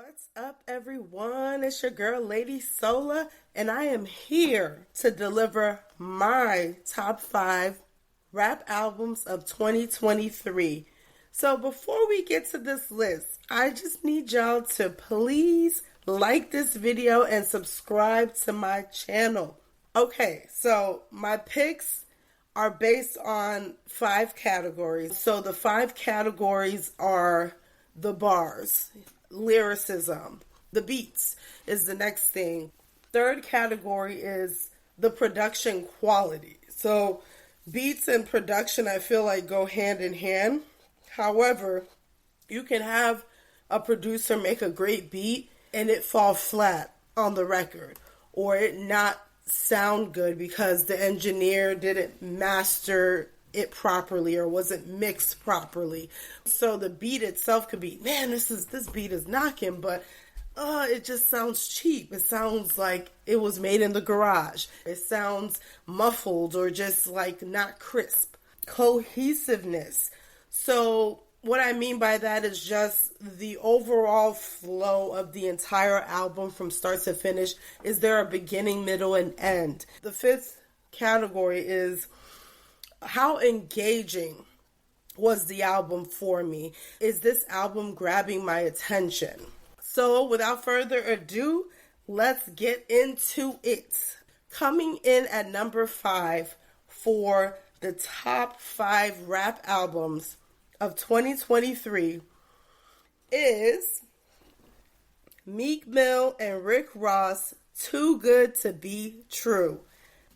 What's up, everyone? It's your girl, Lady Sola, and I am here to deliver my top 5 rap albums of 2023. So, before we get to this list, I just need y'all to please like this video and subscribe to my channel. Okay, so my picks are based on 5 categories. So, the 5 categories are the bars, lyricism, the beats is the next thing. Third category is the production quality. So beats and production, I feel like, go hand in hand. However, you can have a producer make a great beat and it fall flat on the record, or it not sound good because the engineer didn't master it properly or wasn't mixed properly. So the beat itself could be, man, this beat is knocking, but it just sounds cheap. It sounds like it was made in the garage. It sounds muffled or just like not crisp. Cohesiveness. So what I mean by that is just the overall flow of the entire album from start to finish. Is there a beginning, middle, and end? The fifth category is how engaging was the album for me? Is this album grabbing my attention? So without further ado, let's get into it. Coming in at number 5 for the top 5 rap albums of 2023 is Meek Mill and Rick Ross, Too Good to Be True.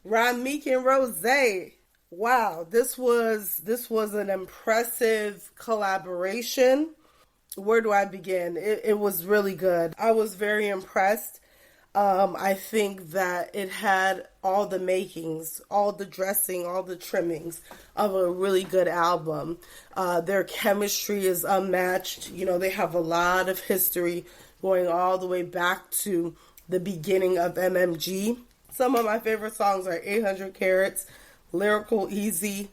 Meek and Rose. Wow, this was an impressive collaboration. Where do I begin? It was really good. I was very impressed. I think that it had all the makings, all the dressing, all the trimmings of a really good album. Their chemistry is unmatched. You know, they have a lot of history going all the way back to the beginning of MMG. Some of my favorite songs are 800 Carats, Lyrical Easy,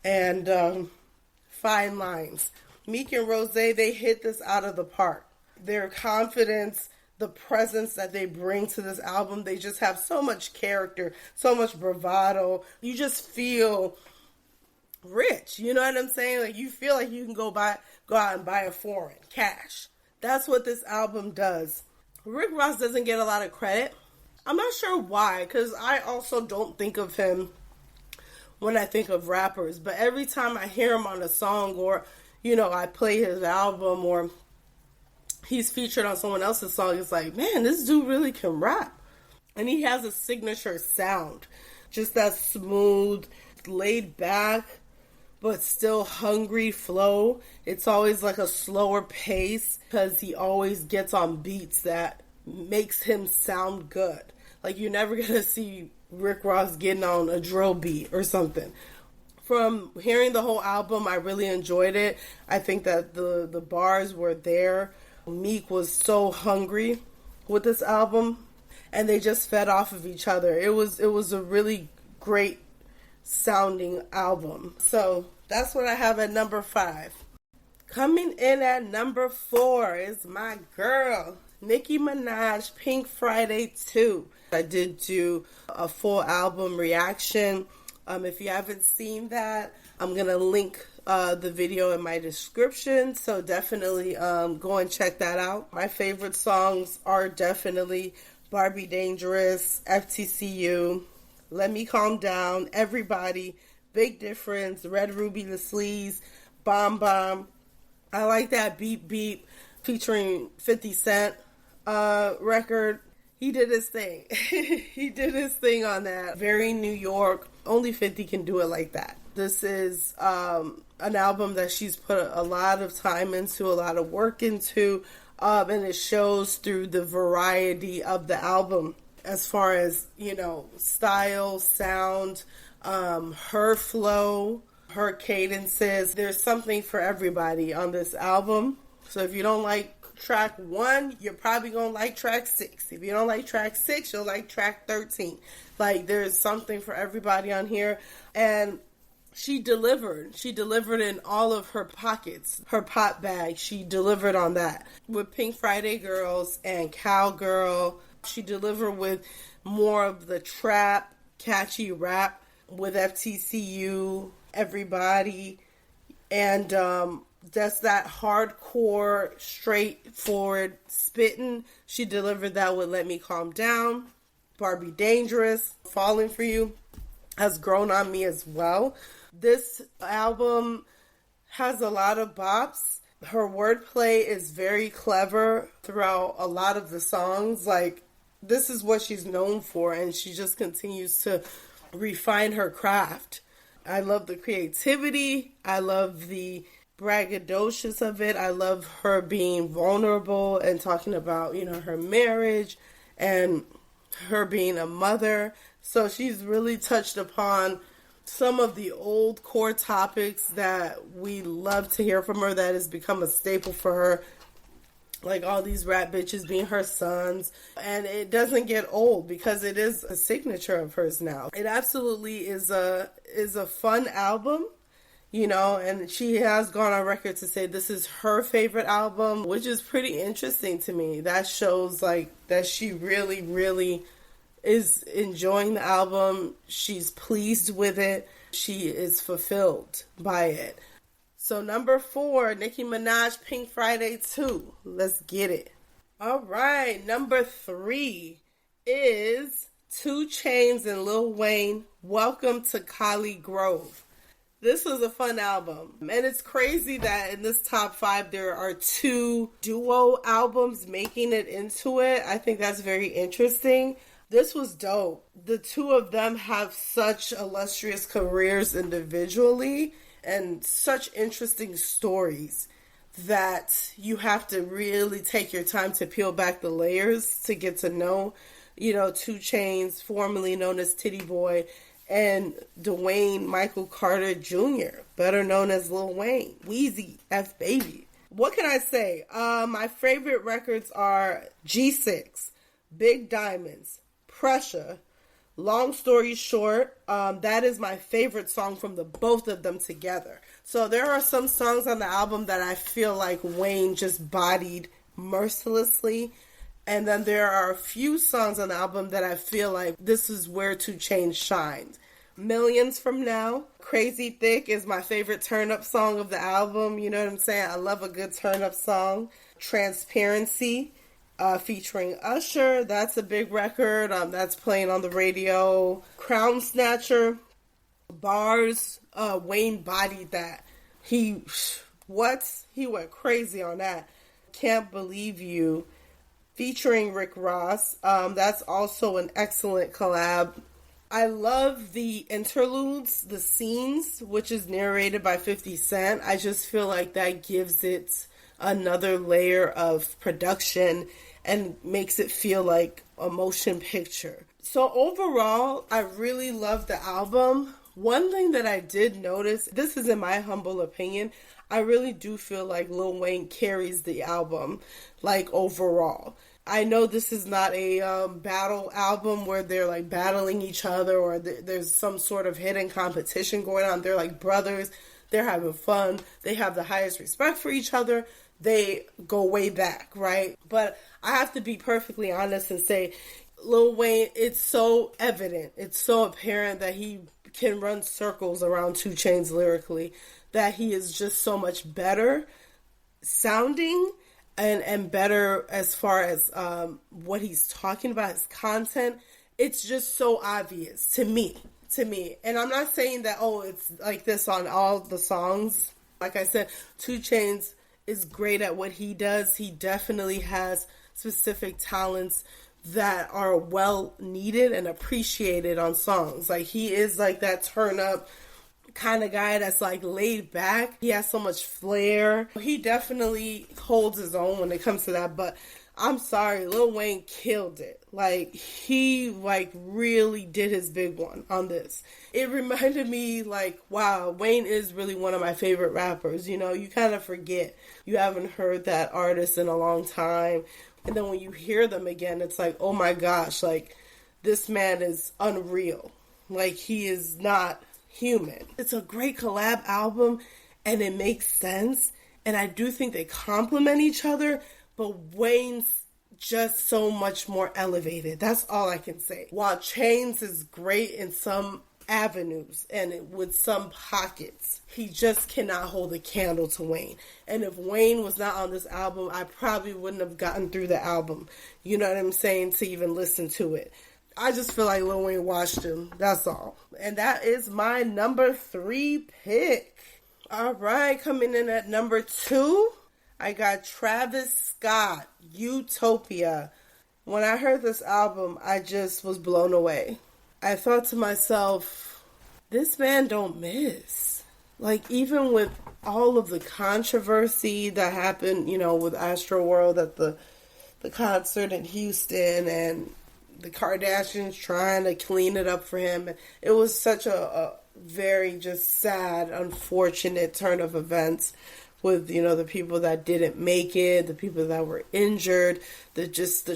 and Fine Lines. Meek and Rose, they hit this out of the park. Their confidence, the presence that they bring to this album, they just have so much character, so much bravado. You just feel rich, you know what I'm saying? Like, you feel like you can go out and buy a foreign, cash. That's what this album does. Rick Ross doesn't get a lot of credit. I'm not sure why, because I also don't think of him when I think of rappers, but every time I hear him on a song, or, you know, I play his album, or he's featured on someone else's song, it's like, man, this dude really can rap. And he has a signature sound, just that smooth, laid back, but still hungry flow. It's always like a slower pace because he always gets on beats that makes him sound good. Like, you're never gonna see Rick Ross getting on a drill beat or something. From hearing the whole album, I really enjoyed it. I think that the bars were there. Meek was so hungry with this album, and they just fed off of each other. It was a really great sounding album. So that's what I have at number 5. Coming in at number 4 is my girl, Nicki Minaj, Pink Friday 2. I did do a full album reaction. If you haven't seen that, I'm going to link the video in my description. So definitely go and check that out. My favorite songs are definitely Barbie Dangerous, FTCU, Let Me Calm Down, Everybody, Big Difference, Red Ruby the Sleaze, Bomb Bomb. I like that Beep Beep featuring 50 Cent record. He did his thing. He did his thing on that. Very New York. Only 50 can do it like that. This is an album that she's put a lot of time into, a lot of work into, and it shows through the variety of the album as far as, you know, style, sound, her flow, her cadences. There's something for everybody on this album. So if you don't like track 1, you're probably gonna like track 6. If you don't like track 6, you'll like track 13. Like, there's something for everybody on here. And she delivered. She delivered in all of her pockets. Her pop bag, she delivered on that. With Pink Friday Girls and Cowgirl, she delivered with more of the trap, catchy rap with FTCU, Everybody, and that's that hardcore, straightforward spitting. She delivered that with Let Me Calm Down. Barbie Dangerous, Falling For You, has grown on me as well. This album has a lot of bops. Her wordplay is very clever throughout a lot of the songs. Like, this is what she's known for, and she just continues to refine her craft. I love the creativity. I love the braggadocious of it. I love her being vulnerable and talking about, her marriage and her being a mother. So she's really touched upon some of the old core topics that we love to hear from her, that has become a staple for her, like all these rap bitches being her sons. And it doesn't get old because it is a signature of hers now. It absolutely is a fun album, and she has gone on record to say this is her favorite album, which is pretty interesting to me. That shows like that she really, really is enjoying the album. She's pleased with it. She is fulfilled by it. So number 4, Nicki Minaj, Pink Friday 2. Let's get it. All right, number 3 is 2 Chainz and Lil Wayne, Welcome to Cali Grove. This was a fun album. And it's crazy that in this top 5, there are 2 duo albums making it into it. I think that's very interesting. This was dope. The 2 of them have such illustrious careers individually and such interesting stories that you have to really take your time to peel back the layers to get to know, 2 Chainz, formerly known as Titty Boy, and Dwayne Michael Carter Jr., better known as Lil Wayne, Weezy F Baby. What can I say? My favorite records are G6, Big Diamonds, Pressure. Long story short, that is my favorite song from the both of them together. So there are some songs on the album that I feel like Wayne just bodied mercilessly. And then there are a few songs on the album that I feel like this is where 2 Chainz shined. Millions From Now, Crazy Thick is my favorite turn-up song of the album. You know what I'm saying? I love a good turn-up song. Transparency, featuring Usher. That's a big record. That's playing on the radio. Crown Snatcher, Bars. Wayne bodied that. He went crazy on that. Can't Believe You, featuring Rick Ross. That's also an excellent collab. I love the interludes, the scenes, which is narrated by 50 Cent. I just feel like that gives it another layer of production and makes it feel like a motion picture. So overall, I really love the album. One thing that I did notice, this is in my humble opinion, I really do feel like Lil Wayne carries the album, like overall. I know this is not a battle album where they're like battling each other or there's some sort of hidden competition going on. They're like brothers. They're having fun. They have the highest respect for each other. They go way back, right? But I have to be perfectly honest and say, Lil Wayne, it's so evident. It's so apparent that he can run circles around 2 Chainz lyrically, that he is just so much better sounding and better as far as what he's talking about, his content. It's just so obvious to me. And I'm not saying that, it's like this on all the songs. Like I said, 2 Chainz is great at what he does. He definitely has specific talents that are well needed and appreciated on songs. Like, he is like that turn up kind of guy that's like laid back. He has so much flair. He definitely holds his own when it comes to that, but I'm sorry, Lil Wayne killed it. Like, he really did his big one on this. It reminded me like, wow, Wayne is really one of my favorite rappers. You kind of forget you haven't heard that artist in a long time. And then when you hear them again, it's like, oh my gosh, like, this man is unreal. Like, he is not human. It's a great collab album and it makes sense. And I do think they complement each other, but Wayne's just so much more elevated. That's all I can say. While Chains is great in some avenues and with some pockets, he just cannot hold a candle to Wayne. And if Wayne was not on this album, I probably wouldn't have gotten through the album. You know what I'm saying? To even listen to it. I just feel like Lil Wayne washed him. That's all. And that is my number 3 pick. All right, coming in at number 2, I got Travis Scott, Utopia. When I heard this album, I just was blown away. I thought to myself, this man don't miss. Like, even with all of the controversy that happened, you know, with Astroworld at the concert in Houston and the Kardashians trying to clean it up for him. It was such a very just sad, unfortunate turn of events with, you know, the people that didn't make it, the people that were injured, the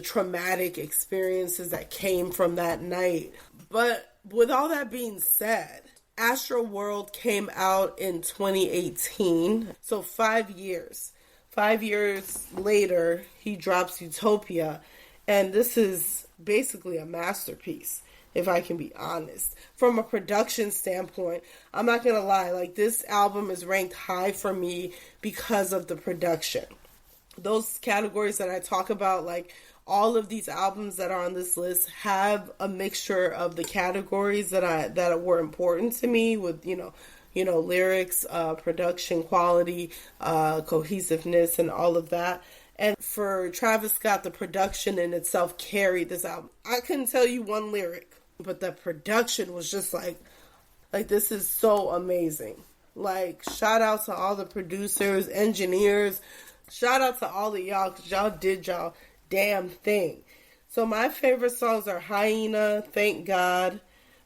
traumatic experiences that came from that night. But with all that being said, Astroworld came out in 2018, so 5 years. 5 years later, he drops Utopia, and this is basically a masterpiece, if I can be honest. From a production standpoint, I'm not gonna lie, like, this album is ranked high for me because of the production. Those categories that I talk about, like, all of these albums that are on this list have a mixture of the categories that were important to me, with, you know, lyrics, production quality, cohesiveness, and all of that. And for Travis Scott, the production in itself carried this album. I couldn't tell you one lyric, but the production was just like this is so amazing. Like, shout out to all the producers, engineers, shout out to all of y'all, because y'all did y'all damn thing. So my favorite songs are Hyena, Thank God,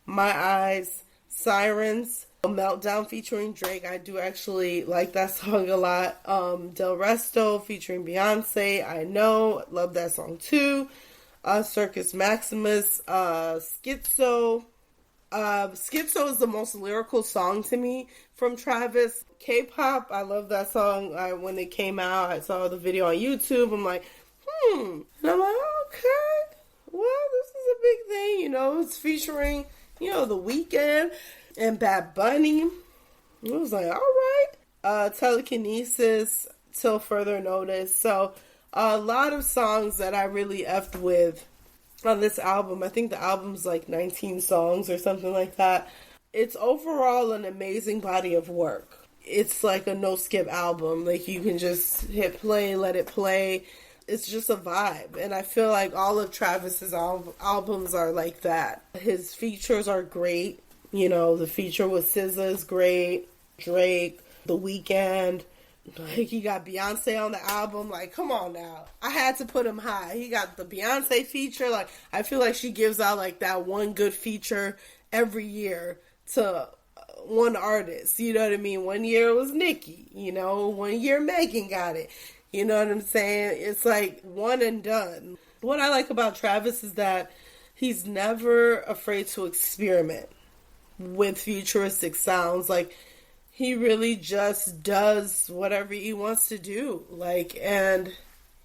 My Eyes, Sirens, Meltdown featuring Drake. I do actually like that song a lot. Del Resto featuring Beyonce, I Know, love that song too. Circus Maximus, Schizo. Schizo is the most lyrical song to me from Travis. K-pop, I love that song. When it came out, I saw the video on YouTube. I'm like, and I'm like, okay, well, this is a big thing, you know. It's featuring, you know, The Weeknd and Bad Bunny. I was like, all right. Telekinesis, Till Further Notice. So a lot of songs that I really effed with on this album. I think the album's like 19 songs or something like that. It's overall an amazing body of work. It's like a no-skip album. Like, you can just hit play, let it play. It's just a vibe. And I feel like all of Travis's albums are like that. His features are great. You know, the feature with SZA is great. Drake, The Weeknd. Like, he got Beyonce on the album. Like, come on now. I had to put him high. He got the Beyonce feature. Like, I feel like she gives out, like, that one good feature every year to one artist. You know what I mean? One year it was Nicki. You know, one year Megan got it. You know what I'm saying? It's like one and done. What I like about Travis is that he's never afraid to experiment with futuristic sounds. Like, he really just does whatever he wants to do. Like, and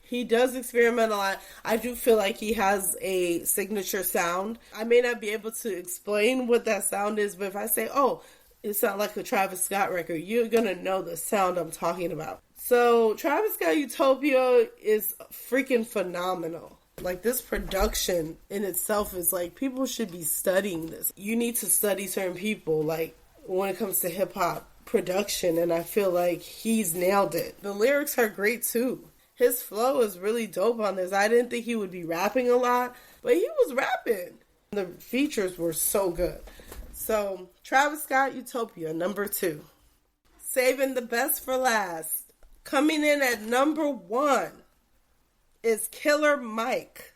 he does experiment a lot. I do feel like he has a signature sound. I may not be able to explain what that sound is, but if I say, oh, it sounds like a Travis Scott record, you're going to know the sound I'm talking about. So Travis Scott Utopia is freaking phenomenal. Like, this production in itself is like, people should be studying this. You need to study certain people, like, when it comes to hip hop production, and I feel like he's nailed it. The lyrics are great too. His flow is really dope on this. I didn't think he would be rapping a lot, but he was rapping. The features were so good. So, Travis Scott Utopia, number 2. Saving the best for last. Coming in at number 1 is Killer Mike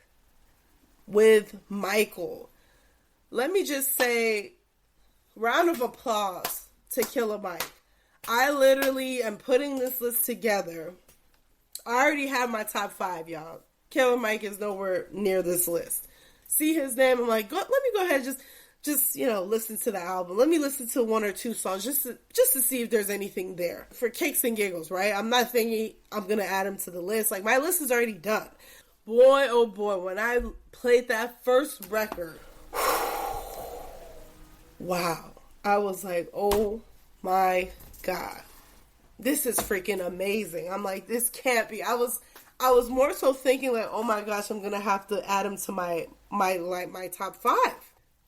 with Michael. Let me just say, round of applause to Killer Mike. I literally am putting this list together. I already have my top 5, y'all. Killer Mike is nowhere near this list. See his name, I'm like, let me go ahead and just just, listen to the album. Let me listen to one or two songs just to see if there's anything there. For kicks and giggles, right? I'm not thinking I'm going to add them to the list. Like, my list is already done. Boy, oh boy, when I played that first record, wow. I was like, oh my God. This is freaking amazing. I'm like, this can't be. I was more so thinking like, oh my gosh, I'm going to have to add him to my top 5.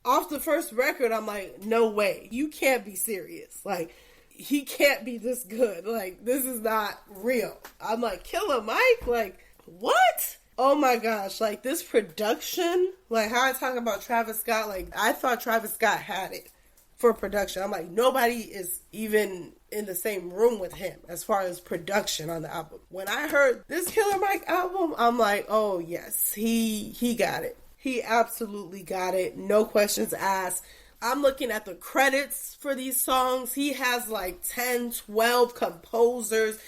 Off the first record, I'm like, no way. You can't be serious. Like, he can't be this good. Like, this is not real. I'm like, Killer Mike? Like, what? Oh my gosh. Like, this production, like how I talk about Travis Scott, like, I thought Travis Scott had it for production. I'm like, nobody is even in the same room with him as far as production on the album. When I heard this Killer Mike album, I'm like, oh yes, he got it. He absolutely got it. No questions asked. I'm looking at the credits for these songs. He has like 10, 12 composers,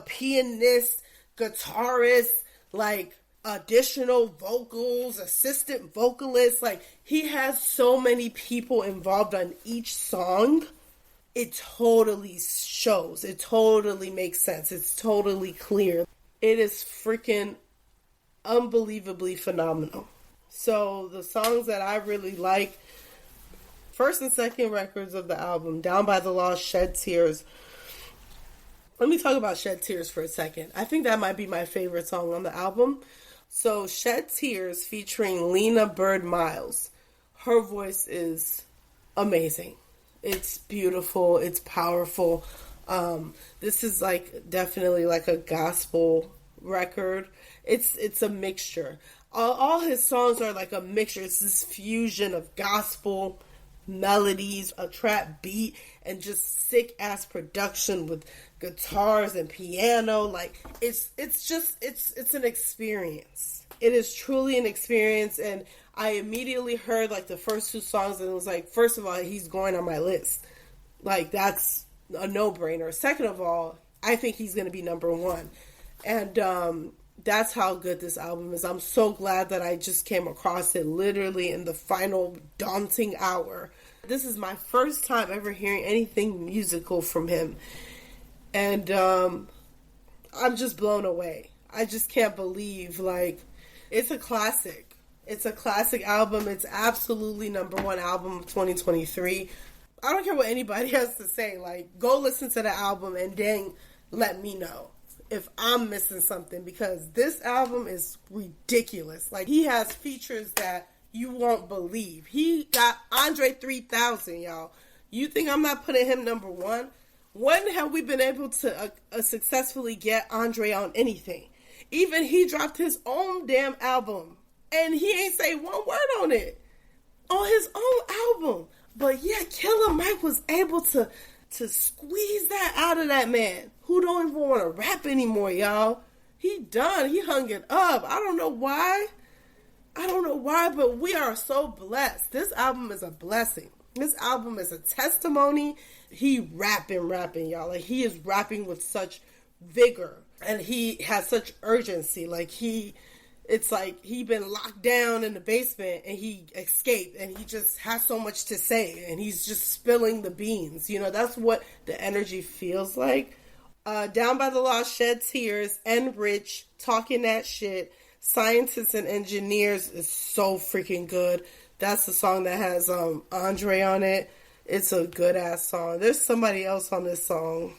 pianists, guitarists, like additional vocals, assistant vocalists. Like, he has so many people involved on each song. It totally shows. It totally makes sense. It's totally clear. It is freaking unbelievably phenomenal. So the songs that I really like, first and second records of the album, Down by the Lost, Shed Tears. Let me talk about Shed Tears for a second. I think that might be my favorite song on the album. So Shed Tears featuring Lena Bird Miles. Her voice is amazing. It's beautiful. It's powerful. This is like definitely like a gospel record. It's a mixture. All his songs are like a mixture. It's this fusion of gospel melodies, a trap beat, and just sick ass production with guitars and piano. Like, it's an experience. It is truly an experience. And I immediately heard like the first 2 songs and it was like, first of all, he's going on my list. Like, that's a no-brainer. Second of all, I think he's going to be number 1. And that's how good this album is. I'm so glad that I just came across it literally in the final daunting hour. This is my first time ever hearing anything musical from him. And I'm just blown away. I just can't believe, like, it's a classic. It's a classic album. It's absolutely number 1 album of 2023. I don't care what anybody has to say. Like, go listen to the album and then let me know if I'm missing something, because this album is ridiculous. Like, he has features that you won't believe. He got Andre 3000, y'all. You think I'm not putting him number 1? When have we been able to successfully get Andre on anything? Even he dropped his own damn album and he ain't say one word on it. On his own album. But yeah, Killer Mike was able to squeeze that out of that man who don't even want to rap anymore, y'all. He done. He hung it up. I don't know why, but we are so blessed. This album is a blessing. This album is a testimony. He rapping, y'all. Like, he is rapping with such vigor and he has such urgency. Like, it's like he been locked down in the basement and he escaped and he just has so much to say and he's just spilling the beans. You know, that's what the energy feels like. Down by the Lost, Shed Tears, Enrich, Talking That Shit, Scientists and Engineers is so freaking good. That's the song that has Andre on it. It's a good ass song. There's somebody else on this song.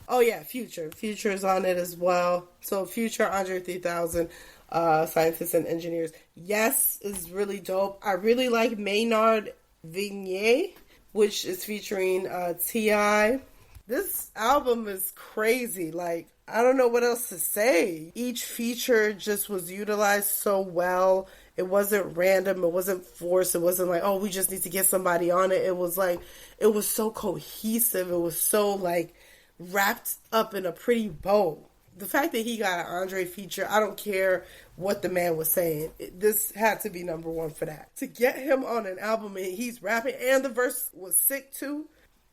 Oh yeah, Future. Future is on it as well. So Future, Andre 3000, Scientists and Engineers. Yes is really dope. I really like Maynard Vignier, which is featuring T.I. This album is crazy. Like, I don't know what else to say. Each feature just was utilized so well. It wasn't random. It wasn't forced. It wasn't like, oh, we just need to get somebody on it. It was like, it was so cohesive. It was so like wrapped up in a pretty bow. The fact that he got an Andre feature, I don't care what the man was saying. This had to be number 1 for that. To get him on an album and he's rapping and the verse was sick too.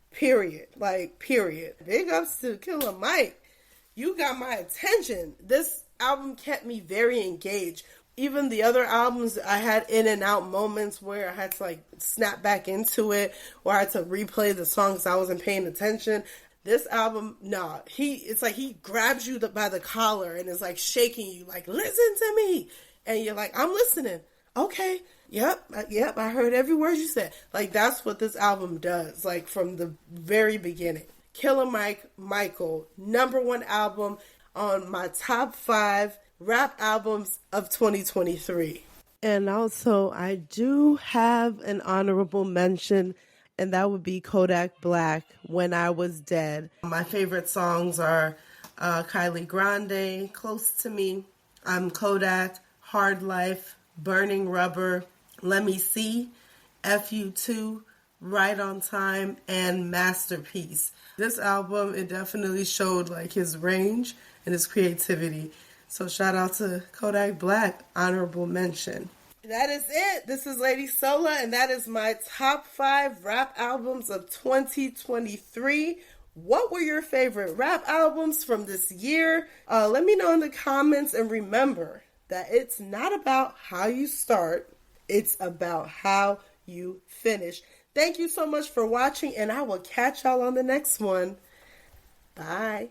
Period. Like, period. Big ups to Killer Mike. You got my attention. This album kept me very engaged. Even the other albums, I had in and out moments where I had to like snap back into it, or I had to replay the songs I wasn't paying attention. This album, nah, it's like he grabs you by the collar and is like shaking you, like, listen to me. And you're like, I'm listening. Okay, yep, I heard every word you said. Like, that's what this album does, like, from the very beginning. Killer Michael, #1 album on my top 5 rap albums of 2023. And also, I do have an honorable mention, and that would be Kodak Black, When I Was Dead. My favorite songs are Kylie Grande, Close to Me, I'm Kodak, Hard Life, Burning Rubber, Let Me See, FU2, Right on Time, and Masterpiece. This album, it definitely showed like his range and his creativity. So shout out to Kodak Black, honorable mention. That is it. This is Lady Sola, and that is my top 5 rap albums of 2023. What were your favorite rap albums from this year? Let me know in the comments, and remember that it's not about how you start, it's about how you finish. Thank you so much for watching, and I will catch y'all on the next one. Bye.